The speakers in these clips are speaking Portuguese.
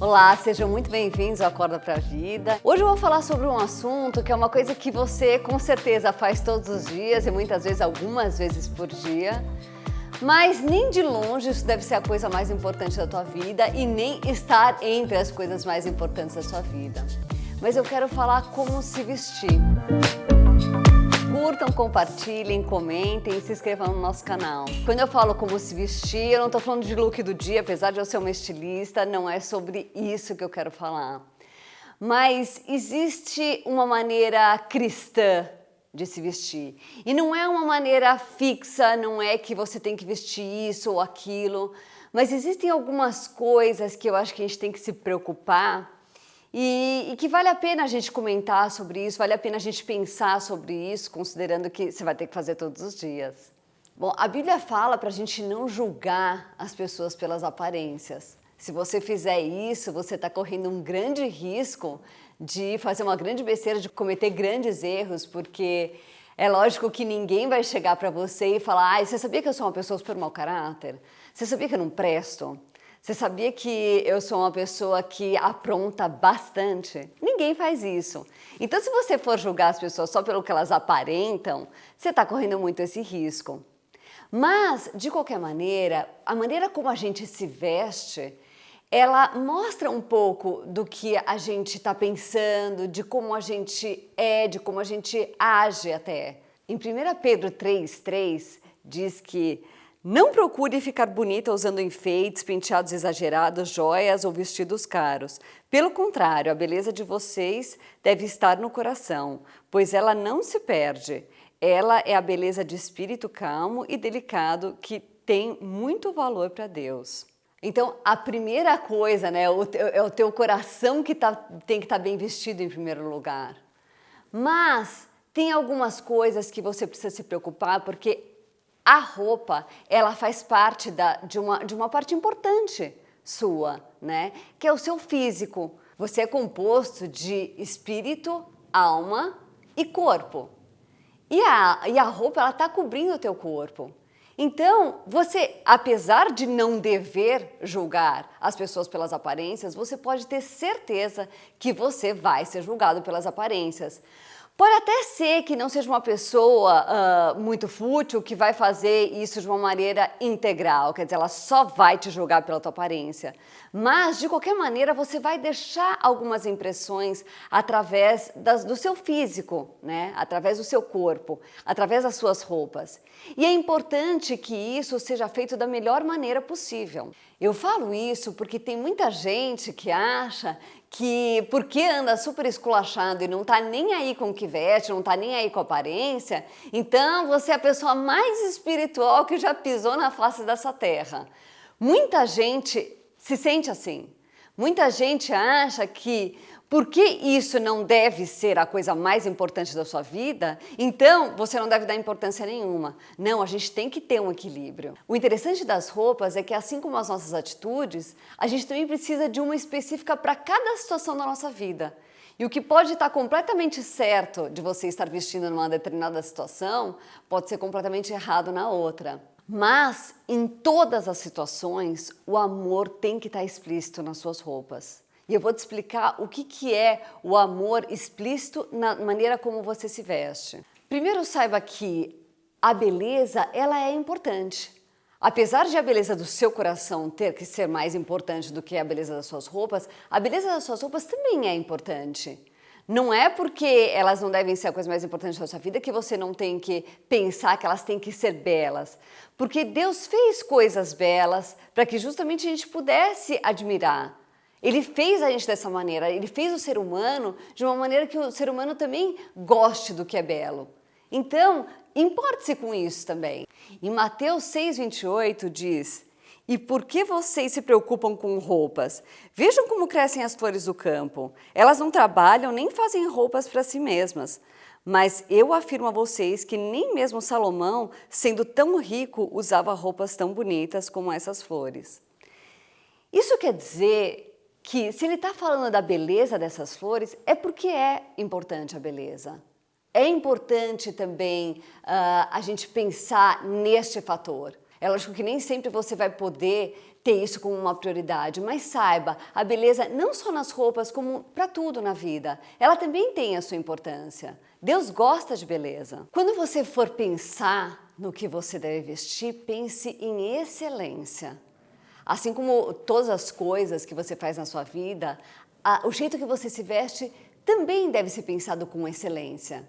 Olá, sejam muito bem-vindos ao Acorda Pra Vida. Hoje eu vou falar sobre um assunto que é uma coisa que você com certeza faz todos os dias e muitas vezes, algumas vezes por dia. Mas nem de longe isso deve ser a coisa mais importante da tua vida e nem estar entre as coisas mais importantes da sua vida. Mas eu quero falar como se vestir. Curtam, compartilhem, comentem e se inscrevam no nosso canal. Quando eu falo como se vestir, eu não estou falando de look do dia, apesar de eu ser uma estilista, não é sobre isso que eu quero falar. Mas existe uma maneira cristã de se vestir. E não é uma maneira fixa, não é que você tem que vestir isso ou aquilo, mas existem algumas coisas que eu acho que a gente tem que se preocupar e que vale a pena a gente comentar sobre isso, vale a pena a gente pensar sobre isso, considerando que você vai ter que fazer todos os dias. Bom, a Bíblia fala para a gente não julgar as pessoas pelas aparências. Se você fizer isso, você está correndo um grande risco de fazer uma grande besteira, de cometer grandes erros, porque é lógico que ninguém vai chegar para você e falar: "Você sabia que eu sou uma pessoa super mau caráter? Você sabia que eu não presto? Você sabia que eu sou uma pessoa que apronta bastante?" Ninguém faz isso. Então, se você for julgar as pessoas só pelo que elas aparentam, você está correndo muito esse risco. Mas, de qualquer maneira, a maneira como a gente se veste, ela mostra um pouco do que a gente está pensando, de como a gente é, de como a gente age até. Em 1 Pedro 3,3 diz que não procure ficar bonita usando enfeites, penteados exagerados, joias ou vestidos caros. Pelo contrário, a beleza de vocês deve estar no coração, pois ela não se perde. Ela é a beleza de espírito calmo e delicado que tem muito valor para Deus. Então, a primeira coisa, né, é o teu coração que tem que estar bem vestido em primeiro lugar. Mas tem algumas coisas que você precisa se preocupar, porque a roupa, ela faz parte de uma parte importante sua, né? Que é o seu físico. Você é composto de espírito, alma e corpo. E a roupa, ela está cobrindo o teu corpo. Então, você, apesar de não dever julgar as pessoas pelas aparências, você pode ter certeza que você vai ser julgado pelas aparências. Pode até ser que não seja uma pessoa muito fútil que vai fazer isso de uma maneira integral, quer dizer, ela só vai te julgar pela tua aparência. Mas, de qualquer maneira, você vai deixar algumas impressões através do seu físico, né? Através do seu corpo, através das suas roupas. E é importante que isso seja feito da melhor maneira possível. Eu falo isso porque tem muita gente que acha que porque anda super esculachado e não tá nem aí com o que veste, não tá nem aí com a aparência, então você é a pessoa mais espiritual que já pisou na face dessa terra. Muita gente se sente assim. Muita gente acha que porque isso não deve ser a coisa mais importante da sua vida, então você não deve dar importância nenhuma. Não, a gente tem que ter um equilíbrio. O interessante das roupas é que, assim como as nossas atitudes, a gente também precisa de uma específica para cada situação da nossa vida. E o que pode estar completamente certo de você estar vestindo numa determinada situação, pode ser completamente errado na outra. Mas, em todas as situações, o amor tem que estar explícito nas suas roupas. E eu vou te explicar o que é o amor explícito na maneira como você se veste. Primeiro, saiba que a beleza, ela é importante. Apesar de a beleza do seu coração ter que ser mais importante do que a beleza das suas roupas, a beleza das suas roupas também é importante. Não é porque elas não devem ser a coisa mais importante da sua vida que você não tem que pensar que elas têm que ser belas. Porque Deus fez coisas belas para que justamente a gente pudesse admirar. Ele fez a gente dessa maneira, ele fez o ser humano de uma maneira que o ser humano também goste do que é belo. Então, importe-se com isso também. Em Mateus 6,28 diz: "E por que vocês se preocupam com roupas? Vejam como crescem as flores do campo. Elas não trabalham nem fazem roupas para si mesmas. Mas eu afirmo a vocês que nem mesmo Salomão, sendo tão rico, usava roupas tão bonitas como essas flores." Isso quer dizer que se ele está falando da beleza dessas flores, é porque é importante a beleza. É importante também a gente pensar neste fator. É lógico que nem sempre você vai poder ter isso como uma prioridade, mas saiba, a beleza não só nas roupas, como para tudo na vida, ela também tem a sua importância. Deus gosta de beleza. Quando você for pensar no que você deve vestir, pense em excelência. Assim como todas as coisas que você faz na sua vida, o jeito que você se veste também deve ser pensado com excelência.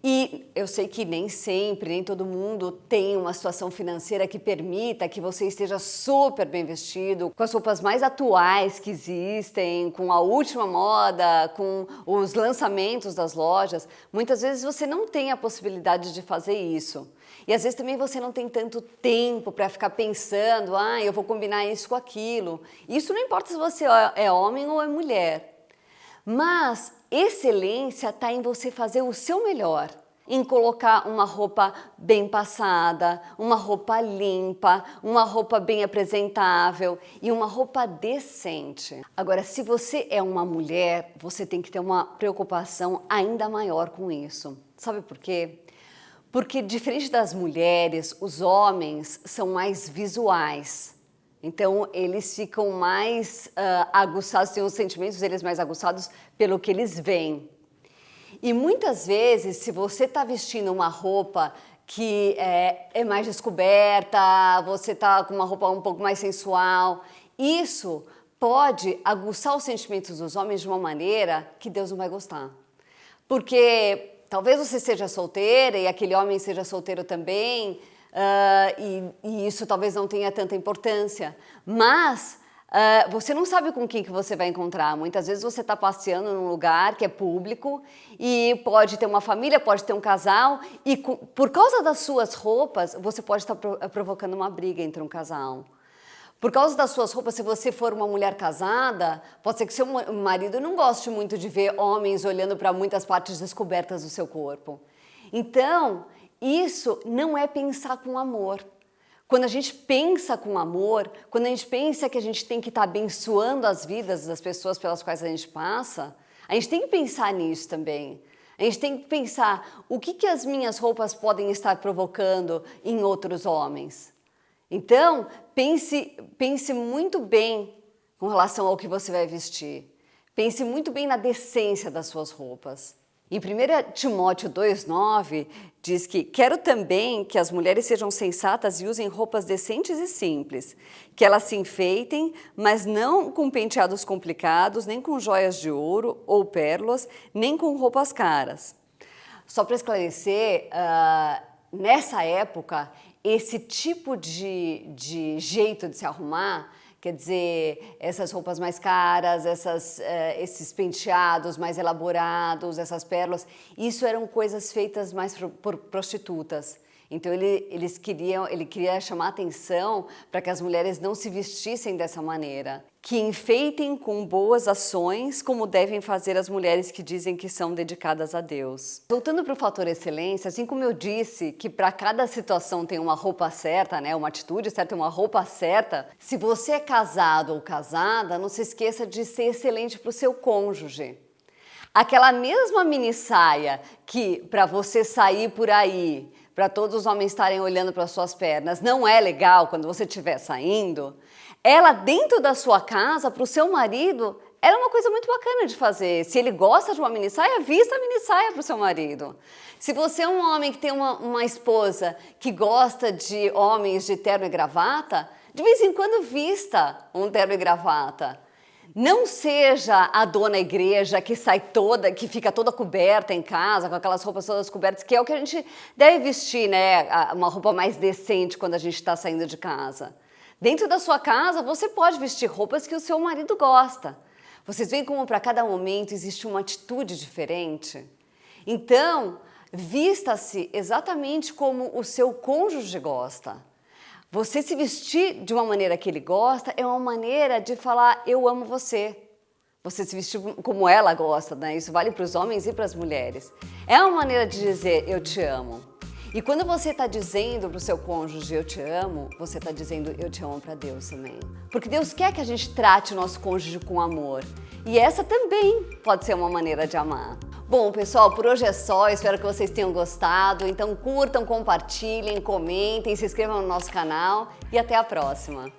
E eu sei que nem sempre, nem todo mundo tem uma situação financeira que permita que você esteja super bem vestido, com as roupas mais atuais que existem, com a última moda, com os lançamentos das lojas. Muitas vezes você não tem a possibilidade de fazer isso. E às vezes também você não tem tanto tempo para ficar pensando, eu vou combinar isso com aquilo. Isso não importa se você é homem ou é mulher. Mas excelência está em você fazer o seu melhor, em colocar uma roupa bem passada, uma roupa limpa, uma roupa bem apresentável e uma roupa decente. Agora, se você é uma mulher, você tem que ter uma preocupação ainda maior com isso. Sabe por quê? Porque diferente das mulheres, os homens são mais visuais. Então, eles ficam mais aguçados, têm os sentimentos deles mais aguçados pelo que eles veem. E muitas vezes, se você está vestindo uma roupa que é mais descoberta, você está com uma roupa um pouco mais sensual, isso pode aguçar os sentimentos dos homens de uma maneira que Deus não vai gostar. Porque talvez você seja solteira e aquele homem seja solteiro também, e isso talvez não tenha tanta importância, mas você não sabe com quem que você vai encontrar. Muitas vezes você está passeando num lugar que é público e pode ter uma família, pode ter um casal e por causa das suas roupas você pode estar provocando uma briga entre um casal. Por causa das suas roupas, se você for uma mulher casada, pode ser que seu marido não goste muito de ver homens olhando para muitas partes descobertas do seu corpo. Então, isso não é pensar com amor. Quando a gente pensa com amor, quando a gente pensa que a gente tem que estar abençoando as vidas das pessoas pelas quais a gente passa, a gente tem que pensar nisso também. A gente tem que pensar o que as minhas roupas podem estar provocando em outros homens. Então, pense muito bem com relação ao que você vai vestir. Pense muito bem na decência das suas roupas. Em 1 Timóteo 2,9 diz que quero também que as mulheres sejam sensatas e usem roupas decentes e simples, que elas se enfeitem, mas não com penteados complicados, nem com joias de ouro ou pérolas, nem com roupas caras. Só para esclarecer, nessa época, esse tipo de jeito de se arrumar, quer dizer, essas roupas mais caras, esses penteados mais elaborados, essas pérolas, isso eram coisas feitas mais por prostitutas. Então ele queria chamar atenção para que as mulheres não se vestissem dessa maneira. Que enfeitem com boas ações, como devem fazer as mulheres que dizem que são dedicadas a Deus. Voltando para o fator excelência, assim como eu disse que para cada situação tem uma roupa certa, né, uma atitude certa, uma roupa certa, se você é casado ou casada, não se esqueça de ser excelente para o seu cônjuge. Aquela mesma mini saia que para você sair por aí, para todos os homens estarem olhando para suas pernas, não é legal quando você estiver saindo, ela dentro da sua casa, para o seu marido, ela é uma coisa muito bacana de fazer. Se ele gosta de uma mini saia, vista a mini saia para o seu marido. Se você é um homem que tem uma esposa que gosta de homens de terno e gravata, de vez em quando vista um terno e gravata. Não seja a dona igreja que que fica toda coberta em casa, com aquelas roupas todas cobertas, que é o que a gente deve vestir, né? Uma roupa mais decente quando a gente está saindo de casa. Dentro da sua casa, você pode vestir roupas que o seu marido gosta. Vocês veem como para cada momento existe uma atitude diferente? Então, vista-se exatamente como o seu cônjuge gosta. Você se vestir de uma maneira que ele gosta é uma maneira de falar, eu amo você. Você se vestir como ela gosta, né? Isso vale para os homens e para as mulheres. É uma maneira de dizer, eu te amo. E quando você está dizendo para o seu cônjuge, eu te amo, você está dizendo, eu te amo para Deus também. Porque Deus quer que a gente trate o nosso cônjuge com amor. E essa também pode ser uma maneira de amar. Bom, pessoal, por hoje é só. Espero que vocês tenham gostado. Então curtam, compartilhem, comentem, se inscrevam no nosso canal e até a próxima.